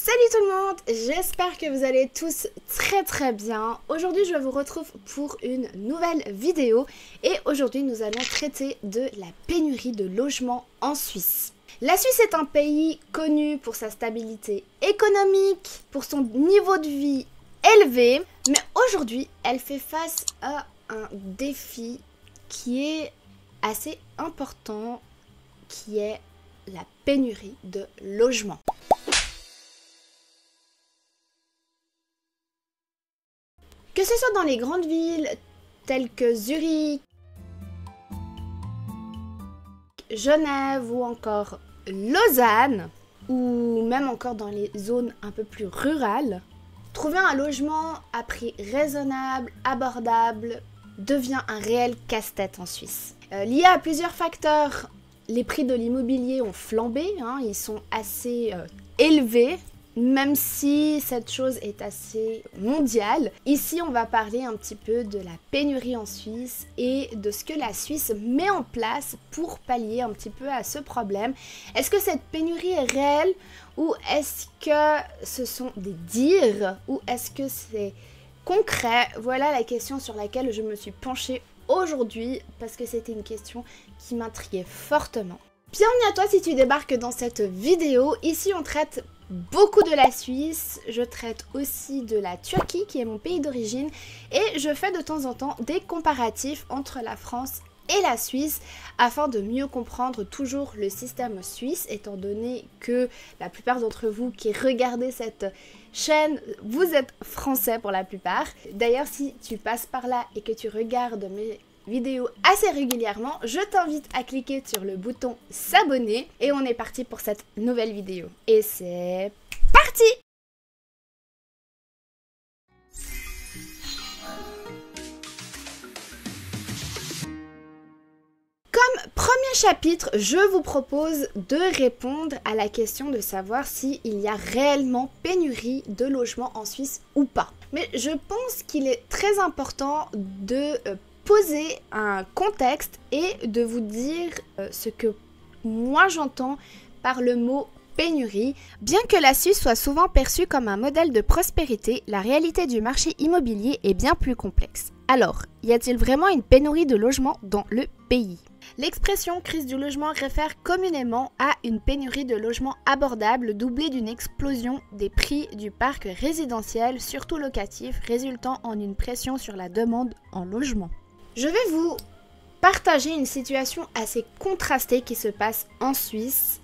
Salut tout le monde, j'espère que vous allez tous très bien. Aujourd'hui je vous retrouve pour une nouvelle vidéo et aujourd'hui nous allons traiter de la pénurie de logements en Suisse. La Suisse est un pays connu pour sa stabilité économique, pour son niveau de vie élevé, mais aujourd'hui elle fait face à un défi qui est assez important, qui est la pénurie de logements. Que ce soit dans les grandes villes telles que Zurich, Genève ou encore Lausanne, ou même encore dans les zones un peu plus rurales, trouver un logement à prix raisonnable, abordable, devient un réel casse-tête en Suisse. Lié à plusieurs facteurs, les prix de l'immobilier ont flambé, ils sont assez élevés. Même si cette chose est assez mondiale, ici on va parler un petit peu de la pénurie en Suisse et de ce que la Suisse met en place pour pallier un petit peu à ce problème. Est-ce que cette pénurie est réelle ou est-ce que ce sont des dires ou est-ce que c'est concret? Voilà la question sur laquelle je me suis penchée aujourd'hui parce que c'était une question qui m'intriguait fortement. Bienvenue à toi si tu débarques dans cette vidéo. Ici on traite beaucoup de la Suisse, je traite aussi de la Turquie qui est mon pays d'origine et je fais de temps en temps des comparatifs entre la France et la Suisse afin de mieux comprendre toujours le système suisse étant donné que la plupart d'entre vous qui regardez cette chaîne, vous êtes français pour la plupart. D'ailleurs si tu passes par là et que tu regardes mes vidéos assez régulièrement, je t'invite à cliquer sur le bouton s'abonner et on est parti pour cette nouvelle vidéo. Et c'est parti! Comme premier chapitre, je vous propose de répondre à la question de savoir s'il y a réellement pénurie de logements en Suisse ou pas. Mais je pense qu'il est très important de poser un contexte et de vous dire ce que moi j'entends par le mot pénurie. Bien que la Suisse soit souvent perçue comme un modèle de prospérité, la réalité du marché immobilier est bien plus complexe. Alors, y a-t-il vraiment une pénurie de logements dans le pays? L'expression crise du logement réfère communément à une pénurie de logements abordables doublée d'une explosion des prix du parc résidentiel, surtout locatif, résultant en une pression sur la demande en logement. Je vais vous partager une situation assez contrastée qui se passe en Suisse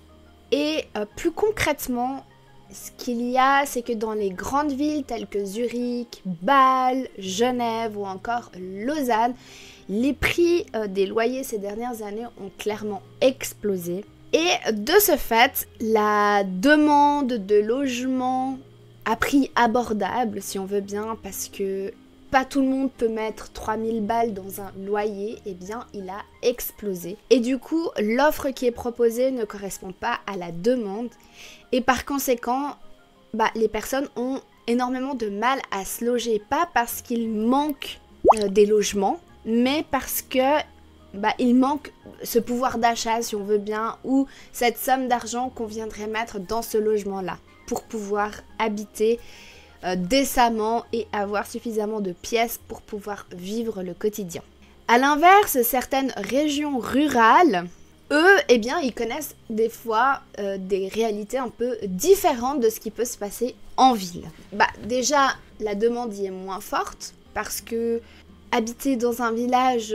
et plus concrètement, ce qu'il y a, c'est que dans les grandes villes telles que Zurich, Bâle, Genève ou encore Lausanne, les prix des loyers ces dernières années ont clairement explosé. Et de ce fait, la demande de logements à prix abordable, si on veut bien, parce que pas tout le monde peut mettre 3000 balles dans un loyer, eh bien il a explosé. Et du coup, l'offre qui est proposée ne correspond pas à la demande. Et par conséquent, les personnes ont énormément de mal à se loger. Pas parce qu'il manque des logements, mais parce que il manque ce pouvoir d'achat, si on veut bien, ou cette somme d'argent qu'on viendrait mettre dans ce logement-là pour pouvoir habiter décemment et avoir suffisamment de pièces pour pouvoir vivre le quotidien. A l'inverse, certaines régions rurales, eux, ils connaissent des fois des réalités un peu différentes de ce qui peut se passer en ville. Déjà, la demande y est moins forte parce que habiter dans un village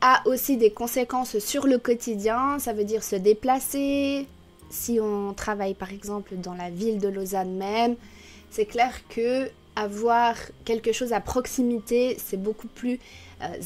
a aussi des conséquences sur le quotidien. Ça veut dire se déplacer. Si on travaille par exemple dans la ville de Lausanne même, c'est clair que avoir quelque chose à proximité, c'est beaucoup plus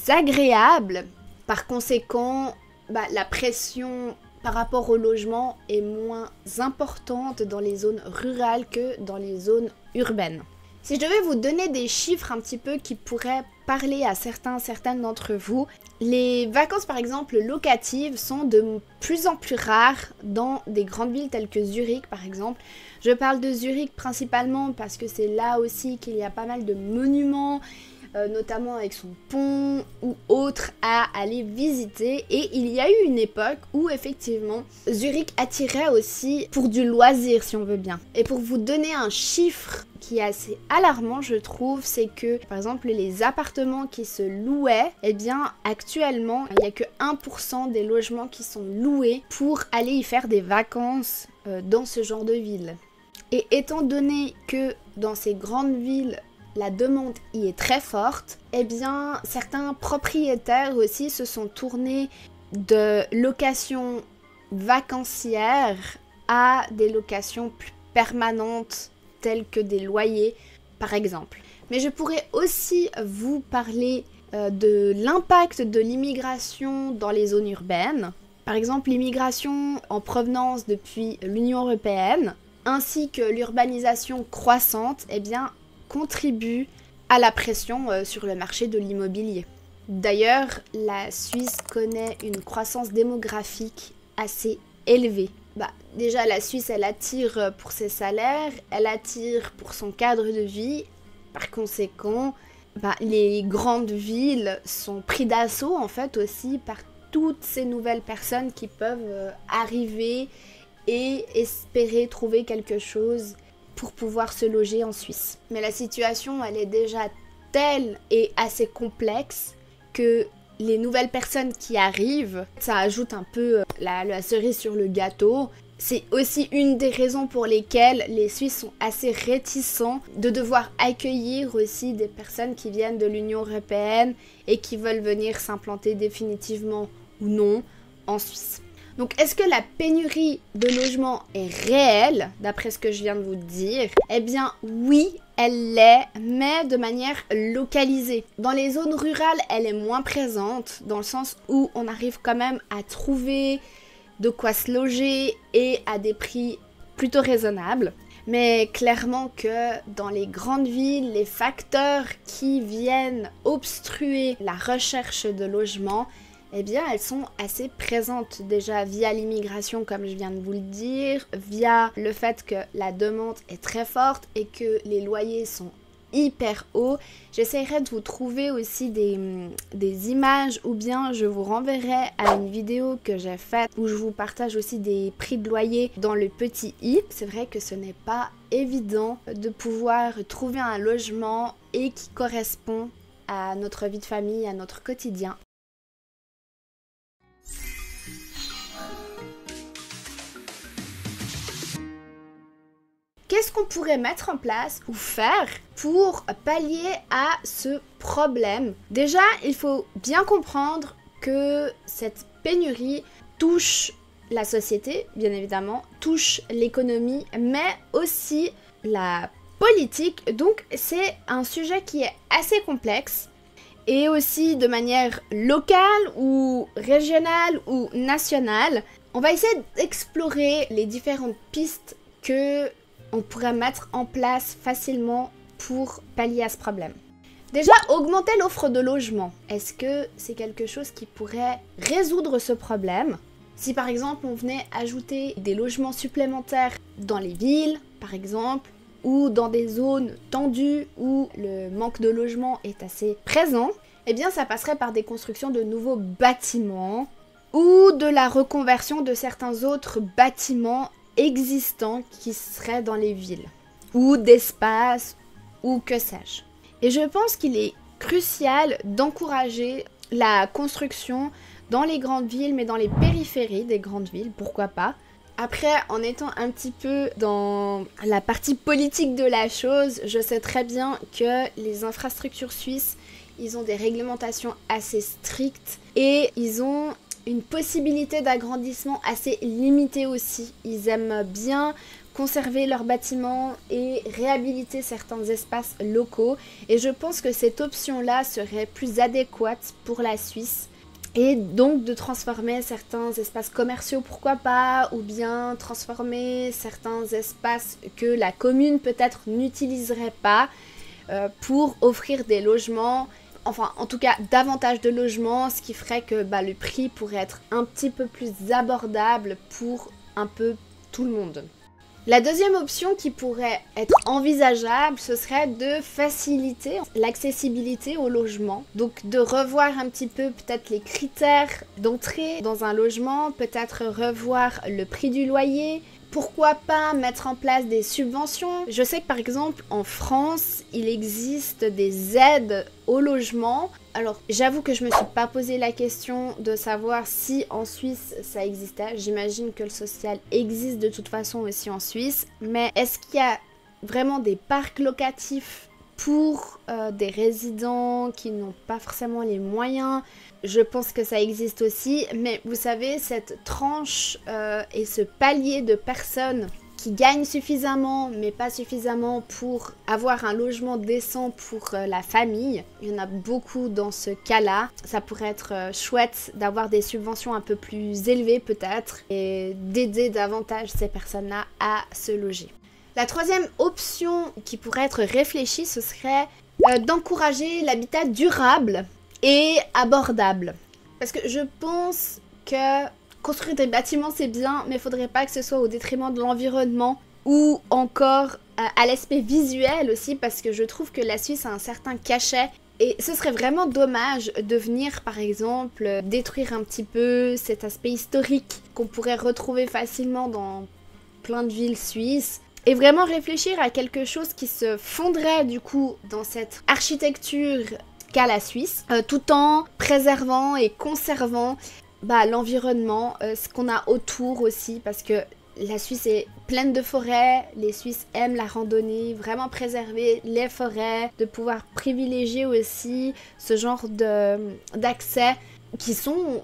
agréable. Par conséquent, la pression par rapport au logement est moins importante dans les zones rurales que dans les zones urbaines. Si je devais vous donner des chiffres un petit peu qui pourraient parler à certaines d'entre vous, les vacances par exemple locatives sont de plus en plus rares dans des grandes villes telles que Zurich par exemple. Je parle de Zurich principalement parce que c'est là aussi qu'il y a pas mal de monuments, notamment avec son pont ou autre à aller visiter. Et il y a eu une époque où effectivement Zurich attirait aussi pour du loisir, si on veut bien. Et pour vous donner un chiffre qui est assez alarmant, je trouve, c'est que par exemple les appartements qui se louaient, eh bien actuellement il n'y a que 1% des logements qui sont loués pour aller y faire des vacances dans ce genre de ville. Et étant donné que dans ces grandes villes la demande y est très forte, eh bien certains propriétaires aussi se sont tournés de locations vacancières à des locations plus permanentes telles que des loyers par exemple. Mais je pourrais aussi vous parler de l'impact de l'immigration dans les zones urbaines. Par exemple l'immigration en provenance depuis l'Union européenne ainsi que l'urbanisation croissante, eh bien contribue à la pression sur le marché de l'immobilier. D'ailleurs, la Suisse connaît une croissance démographique assez élevée. Déjà, la Suisse, elle attire pour ses salaires, elle attire pour son cadre de vie. Par conséquent, les grandes villes sont prises d'assaut en fait aussi par toutes ces nouvelles personnes qui peuvent arriver et espérer trouver quelque chose pour pouvoir se loger en Suisse. Mais la situation, elle est déjà telle et assez complexe que les nouvelles personnes qui arrivent, ça ajoute un peu la cerise sur le gâteau. C'est aussi une des raisons pour lesquelles les Suisses sont assez réticents de devoir accueillir aussi des personnes qui viennent de l'Union européenne et qui veulent venir s'implanter définitivement ou non en Suisse. Donc est-ce que la pénurie de logements est réelle, d'après ce que je viens de vous dire? Eh bien oui, elle l'est, mais de manière localisée. Dans les zones rurales, elle est moins présente, dans le sens où on arrive quand même à trouver de quoi se loger et à des prix plutôt raisonnables. Mais clairement que dans les grandes villes, les facteurs qui viennent obstruer la recherche de logements, eh bien, elles sont assez présentes déjà via l'immigration, comme je viens de vous le dire, via le fait que la demande est très forte et que les loyers sont hyper hauts. J'essaierai de vous trouver aussi des images ou bien je vous renverrai à une vidéo que j'ai faite où je vous partage aussi des prix de loyer dans le petit i. C'est vrai que ce n'est pas évident de pouvoir trouver un logement et qui correspond à notre vie de famille, à notre quotidien. Qu'est-ce qu'on pourrait mettre en place ou faire pour pallier à ce problème? Déjà, il faut bien comprendre que cette pénurie touche la société, bien évidemment, touche l'économie, mais aussi la politique. Donc, c'est un sujet qui est assez complexe et aussi de manière locale ou régionale ou nationale. On va essayer d'explorer les différentes pistes que on pourrait mettre en place facilement pour pallier à ce problème. Déjà, augmenter l'offre de logement. Est-ce que c'est quelque chose qui pourrait résoudre ce problème? Si par exemple on venait ajouter des logements supplémentaires dans les villes, par exemple, ou dans des zones tendues où le manque de logement est assez présent, eh bien ça passerait par des constructions de nouveaux bâtiments ou de la reconversion de certains autres bâtiments existants qui seraient dans les villes, ou d'espace, ou que sais-je. Et je pense qu'il est crucial d'encourager la construction dans les grandes villes, mais dans les périphéries des grandes villes, pourquoi pas. Après, en étant un petit peu dans la partie politique de la chose, je sais très bien que les infrastructures suisses, ils ont des réglementations assez strictes et ils ont une possibilité d'agrandissement assez limitée aussi. Ils aiment bien conserver leurs bâtiments et réhabiliter certains espaces locaux. Et je pense que cette option-là serait plus adéquate pour la Suisse. Et donc de transformer certains espaces commerciaux, pourquoi pas, ou bien transformer certains espaces que la commune peut-être n'utiliserait pas pour offrir des logements. Enfin, en tout cas, davantage de logements, ce qui ferait que le prix pourrait être un petit peu plus abordable pour un peu tout le monde. La deuxième option qui pourrait être envisageable, ce serait de faciliter l'accessibilité au logement. Donc de revoir un petit peu peut-être les critères d'entrée dans un logement, peut-être revoir le prix du loyer. Pourquoi pas mettre en place des subventions? Je sais que par exemple en France, il existe des aides au logement. Alors j'avoue que je me suis pas posé la question de savoir si en Suisse ça existait. J'imagine que le social existe de toute façon aussi en Suisse. Mais est-ce qu'il y a vraiment des parcs locatifs pour des résidents qui n'ont pas forcément les moyens? Je pense que ça existe aussi, mais vous savez, cette tranche et ce palier de personnes qui gagnent suffisamment, mais pas suffisamment pour avoir un logement décent pour la famille. Il y en a beaucoup dans ce cas-là. Ça pourrait être chouette d'avoir des subventions un peu plus élevées peut-être et d'aider davantage ces personnes-là à se loger. La troisième option qui pourrait être réfléchie, ce serait d'encourager l'habitat durable et abordable. Parce que je pense que construire des bâtiments c'est bien, mais il faudrait pas que ce soit au détriment de l'environnement ou encore à l'aspect visuel aussi, parce que je trouve que la Suisse a un certain cachet et ce serait vraiment dommage de venir par exemple détruire un petit peu cet aspect historique qu'on pourrait retrouver facilement dans plein de villes suisses. Et vraiment réfléchir à quelque chose qui se fondrait du coup dans cette architecture qu'a la Suisse, tout en préservant et conservant l'environnement, ce qu'on a autour aussi, parce que la Suisse est pleine de forêts, les Suisses aiment la randonnée, vraiment préserver les forêts, de pouvoir privilégier aussi ce genre d'accès qui sont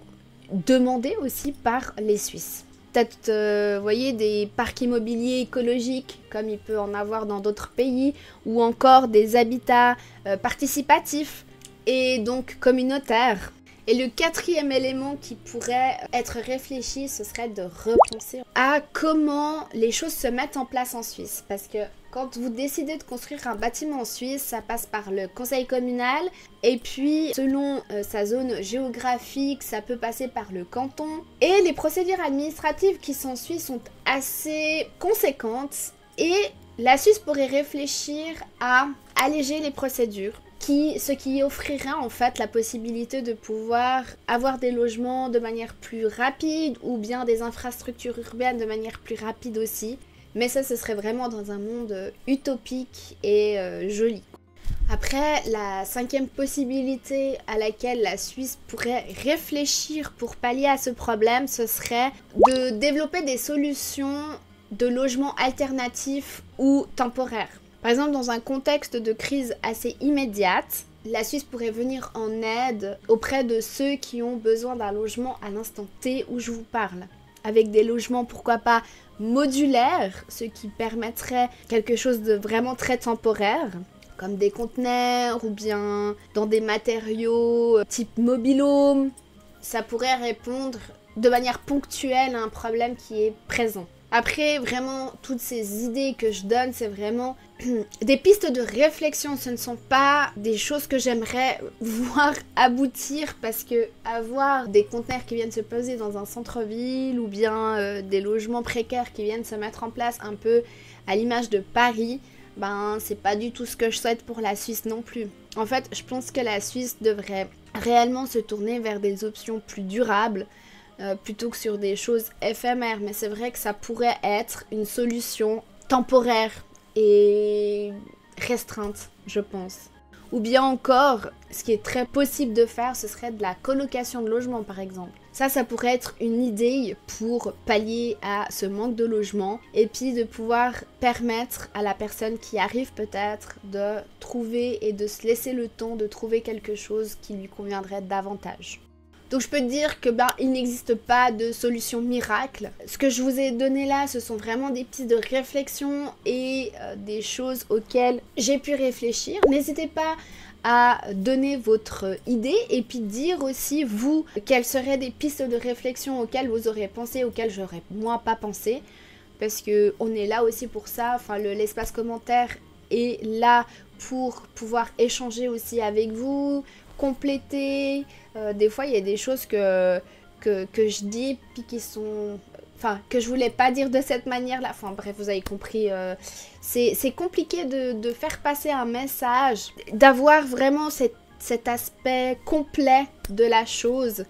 demandés aussi par les Suisses. Peut-être, vous voyez, des parcs immobiliers écologiques, comme il peut en avoir dans d'autres pays, ou encore des habitats participatifs et donc communautaires. Et le quatrième élément qui pourrait être réfléchi, ce serait de repenser à comment les choses se mettent en place en Suisse. Parce que quand vous décidez de construire un bâtiment en Suisse, ça passe par le conseil communal. Et puis, selon sa zone géographique, ça peut passer par le canton. Et les procédures administratives qui s'ensuivent sont assez conséquentes. Et la Suisse pourrait réfléchir à alléger les procédures. Ce qui offrirait en fait la possibilité de pouvoir avoir des logements de manière plus rapide ou bien des infrastructures urbaines de manière plus rapide aussi. Mais ça, ce serait vraiment dans un monde utopique et joli. Après, la cinquième possibilité à laquelle la Suisse pourrait réfléchir pour pallier à ce problème, ce serait de développer des solutions de logements alternatifs ou temporaires. Par exemple, dans un contexte de crise assez immédiate, la Suisse pourrait venir en aide auprès de ceux qui ont besoin d'un logement à l'instant T où je vous parle. Avec des logements, pourquoi pas, modulaires, ce qui permettrait quelque chose de vraiment très temporaire, comme des conteneurs ou bien dans des matériaux type mobil-home. Ça pourrait répondre de manière ponctuelle à un problème qui est présent. Après, vraiment, toutes ces idées que je donne, c'est vraiment des pistes de réflexion. Ce ne sont pas des choses que j'aimerais voir aboutir parce que avoir des conteneurs qui viennent se poser dans un centre-ville ou bien des logements précaires qui viennent se mettre en place un peu à l'image de Paris, c'est pas du tout ce que je souhaite pour la Suisse non plus. En fait, je pense que la Suisse devrait réellement se tourner vers des options plus durables, plutôt que sur des choses éphémères, mais c'est vrai que ça pourrait être une solution temporaire et restreinte, je pense. Ou bien encore, ce qui est très possible de faire, ce serait de la colocation de logements par exemple. Ça pourrait être une idée pour pallier à ce manque de logement et puis de pouvoir permettre à la personne qui arrive peut-être de trouver et de se laisser le temps de trouver quelque chose qui lui conviendrait davantage. Donc je peux te dire que il n'existe pas de solution miracle. Ce que je vous ai donné là, ce sont vraiment des pistes de réflexion et des choses auxquelles j'ai pu réfléchir. N'hésitez pas à donner votre idée et puis dire aussi vous quelles seraient des pistes de réflexion auxquelles vous aurez pensé, auxquelles j'aurais moi pas pensé. Parce que on est là aussi pour ça, enfin l'espace commentaire est là pour pouvoir échanger aussi avec vous, compléter. Des fois il y a des choses que je dis puis qui sont Enfin, que je voulais pas dire de cette manière-là. Enfin bref, vous avez compris. C'est compliqué de faire passer un message, d'avoir vraiment cet aspect complet de la chose.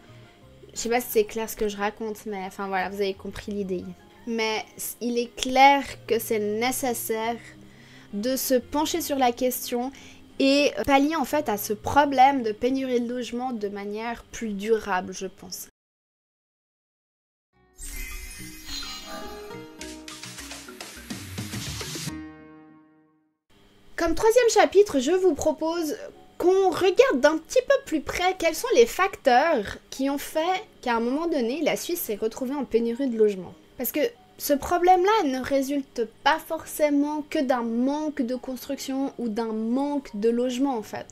Je sais pas si c'est clair ce que je raconte, mais enfin voilà, vous avez compris l'idée. Mais il est clair que c'est nécessaire de se pencher sur la question et pallier en fait à ce problème de pénurie de logement de manière plus durable, je pense. Comme troisième chapitre, je vous propose qu'on regarde d'un petit peu plus près quels sont les facteurs qui ont fait qu'à un moment donné, la Suisse s'est retrouvée en pénurie de logement. Parce que ce problème-là ne résulte pas forcément que d'un manque de construction ou d'un manque de logement en fait.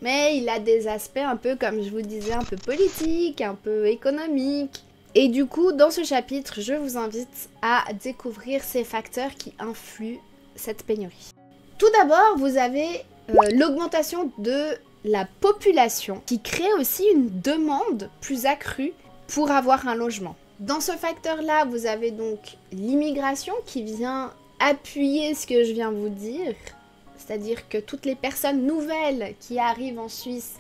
Mais il a des aspects un peu, comme je vous disais, un peu politiques, un peu économiques. Et du coup, dans ce chapitre, je vous invite à découvrir ces facteurs qui influent cette pénurie. Tout d'abord, vous avez l'augmentation de la population qui crée aussi une demande plus accrue pour avoir un logement. Dans ce facteur-là, vous avez donc l'immigration qui vient appuyer ce que je viens de vous dire. C'est-à-dire que toutes les personnes nouvelles qui arrivent en Suisse,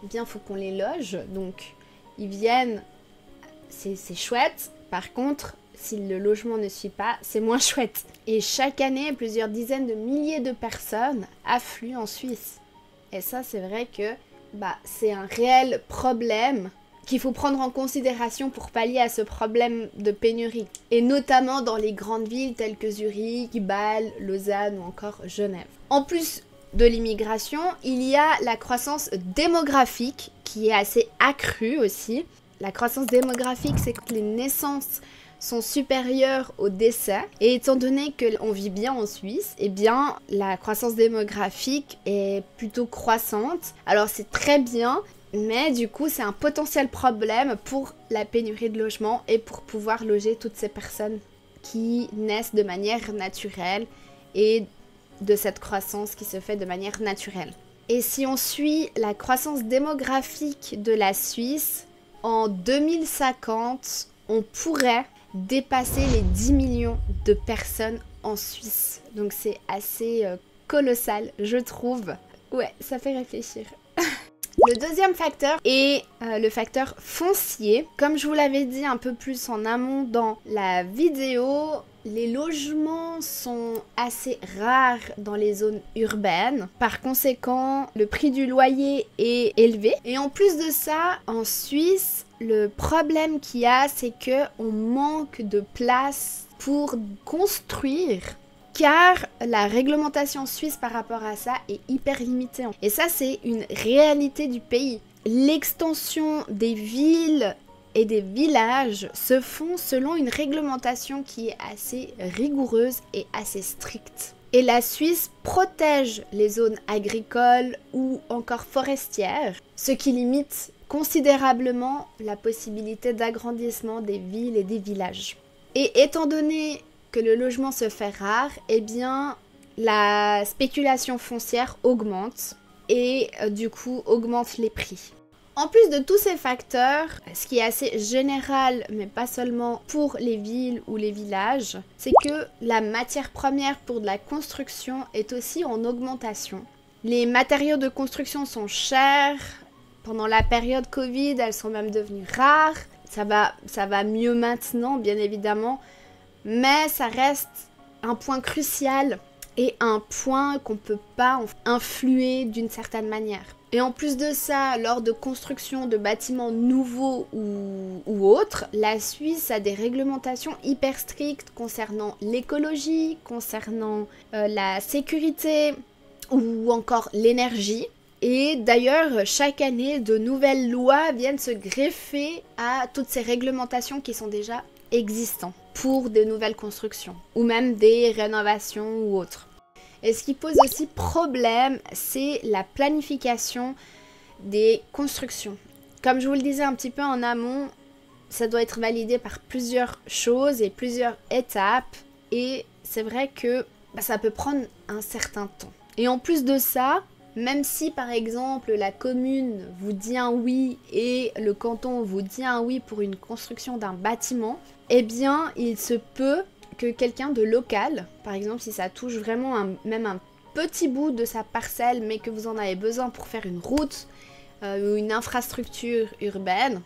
eh bien, il faut qu'on les loge. Donc, ils viennent, c'est chouette. Par contre, si le logement ne suit pas, c'est moins chouette. Et chaque année, plusieurs dizaines de milliers de personnes affluent en Suisse. Et ça, c'est vrai que c'est un réel problème qu'il faut prendre en considération pour pallier à ce problème de pénurie. Et notamment dans les grandes villes telles que Zurich, Bâle, Lausanne ou encore Genève. En plus de l'immigration, il y a la croissance démographique qui est assez accrue aussi. La croissance démographique, c'est que les naissances sont supérieures aux décès. Et étant donné qu'on vit bien en Suisse, eh bien, la croissance démographique est plutôt croissante. Alors c'est très bien, mais du coup, c'est un potentiel problème pour la pénurie de logement et pour pouvoir loger toutes ces personnes qui naissent de manière naturelle et de cette croissance qui se fait de manière naturelle. Et si on suit la croissance démographique de la Suisse, en 2050, on pourrait dépasser les 10 millions de personnes en Suisse. Donc c'est assez colossal, je trouve. Ouais, ça fait réfléchir. Le deuxième facteur est le facteur foncier. Comme je vous l'avais dit un peu plus en amont dans la vidéo, les logements sont assez rares dans les zones urbaines. Par conséquent, le prix du loyer est élevé. Et en plus de ça, en Suisse, le problème qu'il y a, c'est qu'on manque de place pour construire. Car la réglementation suisse par rapport à ça est hyper limitée. Et ça, c'est une réalité du pays. L'extension des villes et des villages se font selon une réglementation qui est assez rigoureuse et assez stricte. Et la Suisse protège les zones agricoles ou encore forestières, ce qui limite considérablement la possibilité d'agrandissement des villes et des villages. Et étant donné que le logement se fait rare, eh bien la spéculation foncière augmente et du coup augmente les prix. En plus de tous ces facteurs, ce qui est assez général, mais pas seulement pour les villes ou les villages, c'est que la matière première pour de la construction est aussi en augmentation. Les matériaux de construction sont chers. Pendant la période Covid, elles sont même devenues rares. Ça va mieux maintenant, bien évidemment. Mais ça reste un point crucial et un point qu'on ne peut pas influer d'une certaine manière. Et en plus de ça, lors de construction de bâtiments nouveaux ou autres, la Suisse a des réglementations hyper strictes concernant l'écologie, concernant la sécurité ou encore l'énergie. Et d'ailleurs, chaque année, de nouvelles lois viennent se greffer à toutes ces réglementations qui sont déjà existantes pour de nouvelles constructions ou même des rénovations ou autres. Et ce qui pose aussi problème, c'est la planification des constructions. Comme je vous le disais un petit peu en amont, ça doit être validé par plusieurs choses et plusieurs étapes. Et c'est vrai que ça peut prendre un certain temps. Et en plus de ça, Même si par exemple la commune vous dit un oui et le canton vous dit un oui pour une construction d'un bâtiment, eh bien il se peut que quelqu'un de local, par exemple si ça touche vraiment même un petit bout de sa parcelle mais que vous en avez besoin pour faire une route ou une infrastructure urbaine,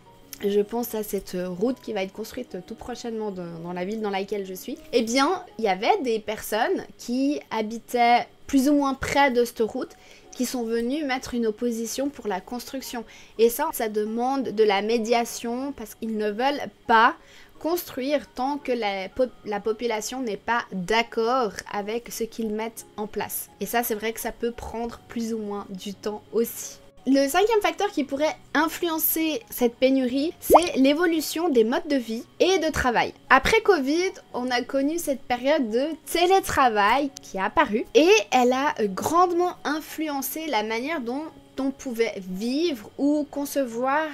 je pense à cette route qui va être construite tout prochainement dans la ville dans laquelle je suis, eh bien il y avait des personnes qui habitaient plus ou moins près de cette route qui sont venus mettre une opposition pour la construction. Et ça demande de la médiation parce qu'ils ne veulent pas construire tant que la population n'est pas d'accord avec ce qu'ils mettent en place. Et ça, c'est vrai que ça peut prendre plus ou moins du temps aussi. Le cinquième facteur qui pourrait influencer cette pénurie, c'est l'évolution des modes de vie et de travail. Après Covid, on a connu cette période de télétravail qui est apparue et elle a grandement influencé la manière dont on pouvait vivre ou concevoir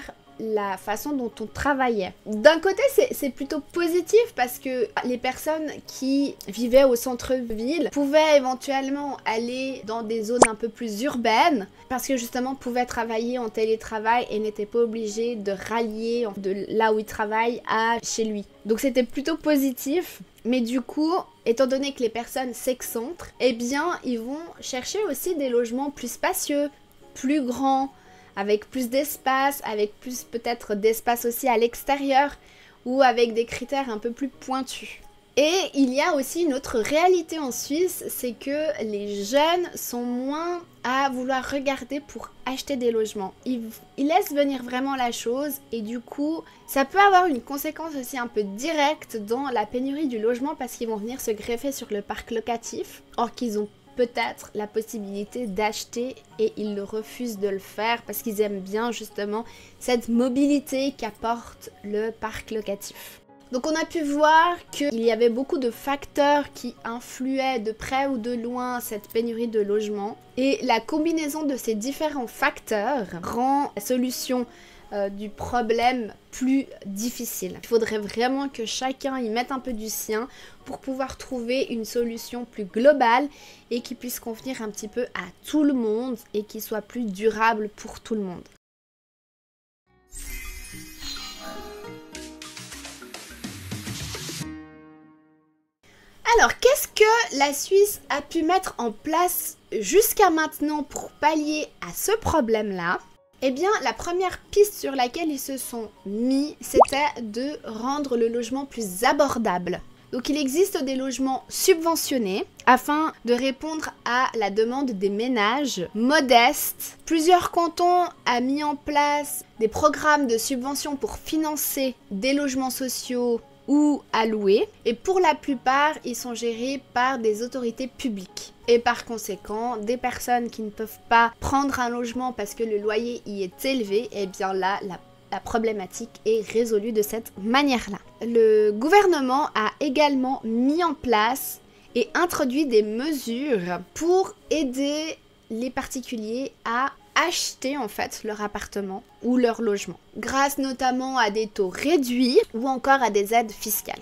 la façon dont on travaillait. D'un côté, c'est plutôt positif parce que les personnes qui vivaient au centre-ville pouvaient éventuellement aller dans des zones un peu plus urbaines parce que justement pouvaient travailler en télétravail et n'étaient pas obligés de rallier de là où ils travaillent à chez lui. Donc c'était plutôt positif. Mais du coup, étant donné que les personnes s'excentrent, eh bien, ils vont chercher aussi des logements plus spacieux, plus grands, avec plus d'espace, avec plus peut-être d'espace aussi à l'extérieur ou avec des critères un peu plus pointus. Et il y a aussi une autre réalité en Suisse, c'est que les jeunes sont moins à vouloir regarder pour acheter des logements. Ils laissent venir vraiment la chose et du coup, ça peut avoir une conséquence aussi un peu directe dans la pénurie du logement parce qu'ils vont venir se greffer sur le parc locatif, or qu'ils ont peut-être la possibilité d'acheter et ils refusent de le faire parce qu'ils aiment bien justement cette mobilité qu'apporte le parc locatif. Donc on a pu voir qu'il y avait beaucoup de facteurs qui influaient de près ou de loin cette pénurie de logements et la combinaison de ces différents facteurs rend la solution du problème plus difficile. Il faudrait vraiment que chacun y mette un peu du sien pour pouvoir trouver une solution plus globale et qui puisse convenir un petit peu à tout le monde et qui soit plus durable pour tout le monde. Alors, qu'est-ce que la Suisse a pu mettre en place jusqu'à maintenant pour pallier à ce problème-là ? Eh bien, la première piste sur laquelle ils se sont mis, c'était de rendre le logement plus abordable. Donc, il existe des logements subventionnés afin de répondre à la demande des ménages modestes. Plusieurs cantons ont mis en place des programmes de subvention pour financer des logements sociaux ou à louer. Et pour la plupart, ils sont gérés par des autorités publiques. Et par conséquent, des personnes qui ne peuvent pas prendre un logement parce que le loyer y est élevé, eh bien là, la problématique est résolue de cette manière-là. Le gouvernement a également mis en place et introduit des mesures pour aider les particuliers à acheter en fait leur appartement ou leur logement, grâce notamment à des taux réduits ou encore à des aides fiscales.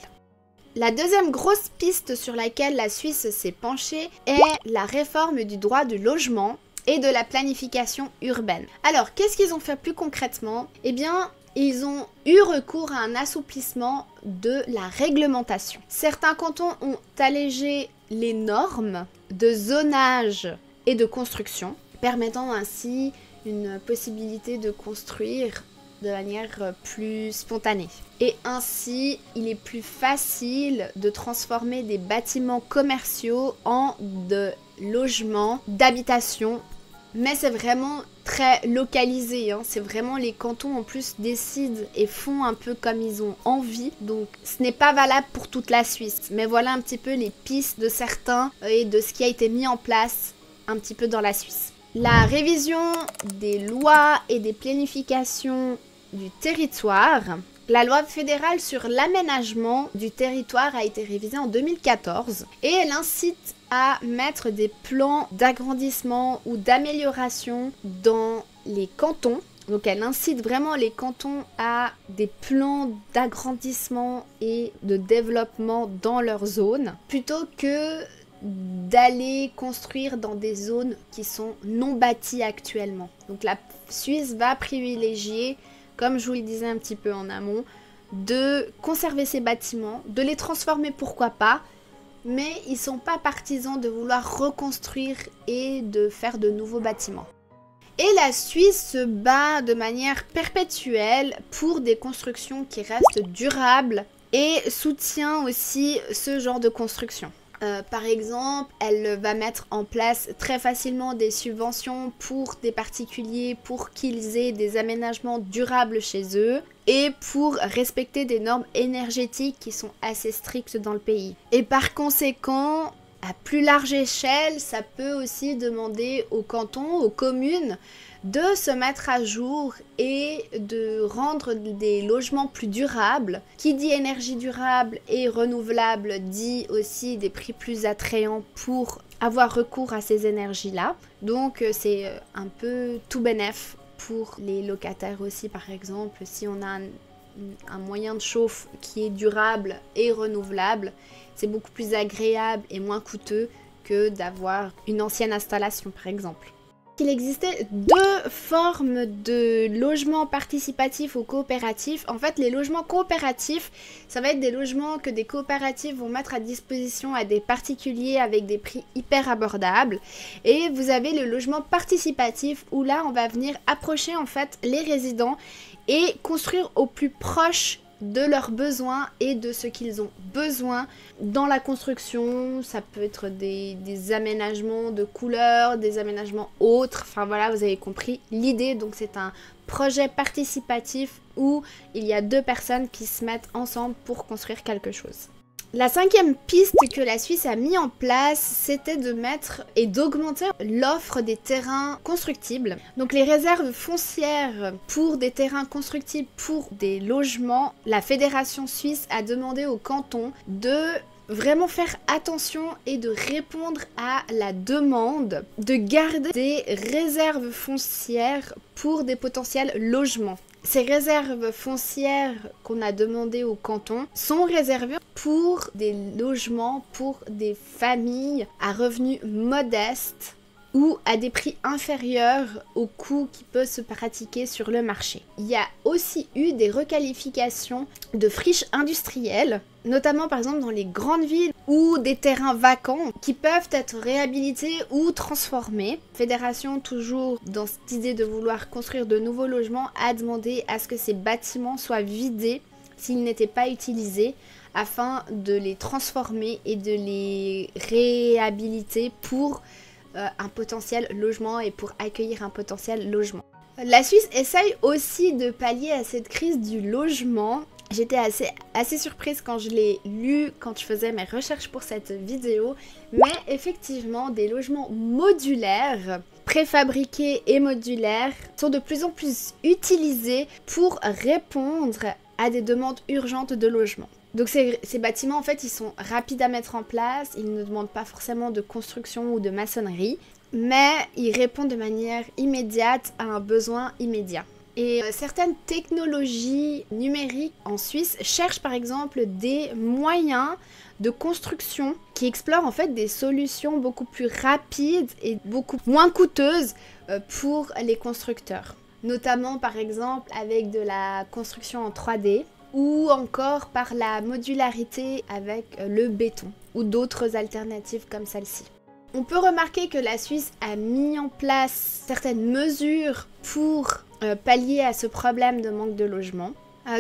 La deuxième grosse piste sur laquelle la Suisse s'est penchée est la réforme du droit du logement et de la planification urbaine. Alors, qu'est-ce qu'ils ont fait plus concrètement ? Eh bien, ils ont eu recours à un assouplissement de la réglementation. Certains cantons ont allégé les normes de zonage et de construction, permettant ainsi une possibilité de construire de manière plus spontanée. Et ainsi, il est plus facile de transformer des bâtiments commerciaux en de logements, d'habitation. Mais c'est vraiment très localisé, hein. C'est vraiment les cantons en plus décident et font un peu comme ils ont envie. Donc ce n'est pas valable pour toute la Suisse. Mais voilà un petit peu les pistes de certains et de ce qui a été mis en place un petit peu dans la Suisse. La révision des lois et des planifications du territoire. La loi fédérale sur l'aménagement du territoire a été révisée en 2014 et elle incite à mettre des plans d'agrandissement ou d'amélioration dans les cantons. Donc elle incite vraiment les cantons à des plans d'agrandissement et de développement dans leur zone plutôt que d'aller construire dans des zones qui sont non bâties actuellement. Donc la Suisse va privilégier, comme je vous le disais un petit peu en amont, de conserver ces bâtiments, de les transformer pourquoi pas, mais ils sont pas partisans de vouloir reconstruire et de faire de nouveaux bâtiments. Et la Suisse se bat de manière perpétuelle pour des constructions qui restent durables et soutient aussi ce genre de construction. Par exemple, elle va mettre en place très facilement des subventions pour des particuliers pour qu'ils aient des aménagements durables chez eux et pour respecter des normes énergétiques qui sont assez strictes dans le pays. Et par conséquent, à plus large échelle, ça peut aussi demander aux cantons, aux communes, de se mettre à jour et de rendre des logements plus durables. Qui dit énergie durable et renouvelable dit aussi des prix plus attrayants pour avoir recours à ces énergies-là. Donc c'est un peu tout bénef pour les locataires aussi, par exemple. Si on a un moyen de chauffe qui est durable et renouvelable, c'est beaucoup plus agréable et moins coûteux que d'avoir une ancienne installation, par exemple. Il existait deux formes de logements participatifs ou coopératifs. En fait, les logements coopératifs, ça va être des logements que des coopératives vont mettre à disposition à des particuliers avec des prix hyper abordables. Et vous avez le logement participatif où là, on va venir approcher en fait les résidents et construire au plus proche de leurs besoins et de ce qu'ils ont besoin dans la construction. Ça peut être des aménagements de couleurs, des aménagements autres, enfin voilà, vous avez compris l'idée. Donc c'est un projet participatif où il y a deux personnes qui se mettent ensemble pour construire quelque chose. La cinquième piste que la Suisse a mis en place, c'était de mettre et d'augmenter l'offre des terrains constructibles. Donc les réserves foncières pour des terrains constructibles pour des logements, la Fédération suisse a demandé au canton de vraiment faire attention et de répondre à la demande de garder des réserves foncières pour des potentiels logements. Ces réserves foncières qu'on a demandées au canton sont réservées pour des logements, pour des familles à revenus modestes ou à des prix inférieurs au coût qui peut se pratiquer sur le marché. Il y a aussi eu des requalifications de friches industrielles, notamment par exemple dans les grandes villes ou des terrains vacants qui peuvent être réhabilités ou transformés. La Fédération, toujours dans cette idée de vouloir construire de nouveaux logements, a demandé à ce que ces bâtiments soient vidés s'ils n'étaient pas utilisés afin de les transformer et de les réhabiliter pour un potentiel logement et pour accueillir un potentiel logement. La Suisse essaye aussi de pallier à cette crise du logement. J'étais assez surprise quand je l'ai lu, quand je faisais mes recherches pour cette vidéo, mais effectivement des logements modulaires, préfabriqués et modulaires sont de plus en plus utilisés pour répondre à des demandes urgentes de logement. Donc ces bâtiments, en fait, ils sont rapides à mettre en place, ils ne demandent pas forcément de construction ou de maçonnerie, mais ils répondent de manière immédiate à un besoin immédiat. Et certaines technologies numériques en Suisse cherchent par exemple des moyens de construction qui explorent en fait des solutions beaucoup plus rapides et beaucoup moins coûteuses pour les constructeurs. Notamment par exemple avec de la construction en 3D, ou encore par la modularité avec le béton ou d'autres alternatives comme celle-ci. On peut remarquer que la Suisse a mis en place certaines mesures pour pallier à ce problème de manque de logement.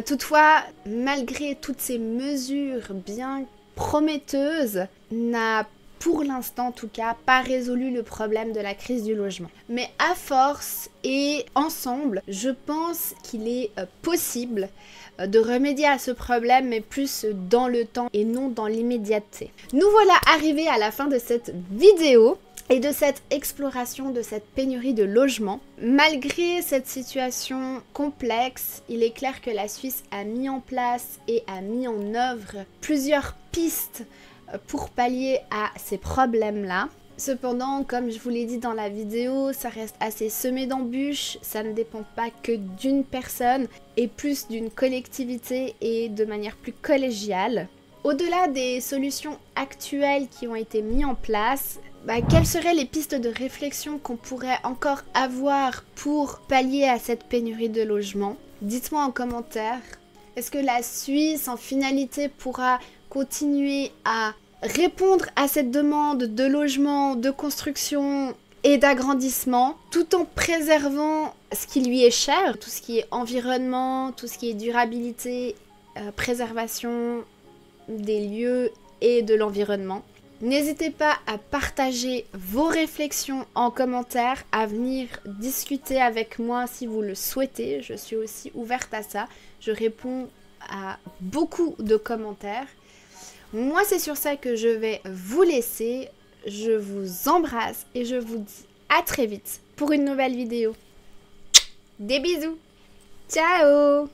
Toutefois, malgré toutes ces mesures bien prometteuses, n'a pour l'instant en tout cas pas résolu le problème de la crise du logement. Mais à force et ensemble, je pense qu'il est possible de remédier à ce problème, mais plus dans le temps et non dans l'immédiateté. Nous voilà arrivés à la fin de cette vidéo et de cette exploration de cette pénurie de logements. Malgré cette situation complexe, il est clair que la Suisse a mis en place et a mis en œuvre plusieurs pistes pour pallier à ces problèmes-là. Cependant, comme je vous l'ai dit dans la vidéo, ça reste assez semé d'embûches, ça ne dépend pas que d'une personne et plus d'une collectivité et de manière plus collégiale. Au-delà des solutions actuelles qui ont été mises en place, quelles seraient les pistes de réflexion qu'on pourrait encore avoir pour pallier à cette pénurie de logements? Dites-moi en commentaire. Est-ce que la Suisse, en finalité, pourra continuer à répondre à cette demande de logement, de construction et d'agrandissement, tout en préservant ce qui lui est cher, tout ce qui est environnement, tout ce qui est durabilité, préservation des lieux et de l'environnement? N'hésitez pas à partager vos réflexions en commentaire, à venir discuter avec moi si vous le souhaitez. Je suis aussi ouverte à ça. Je réponds à beaucoup de commentaires. Moi, c'est sur ça que je vais vous laisser. Je vous embrasse et je vous dis à très vite pour une nouvelle vidéo. Des bisous. Ciao!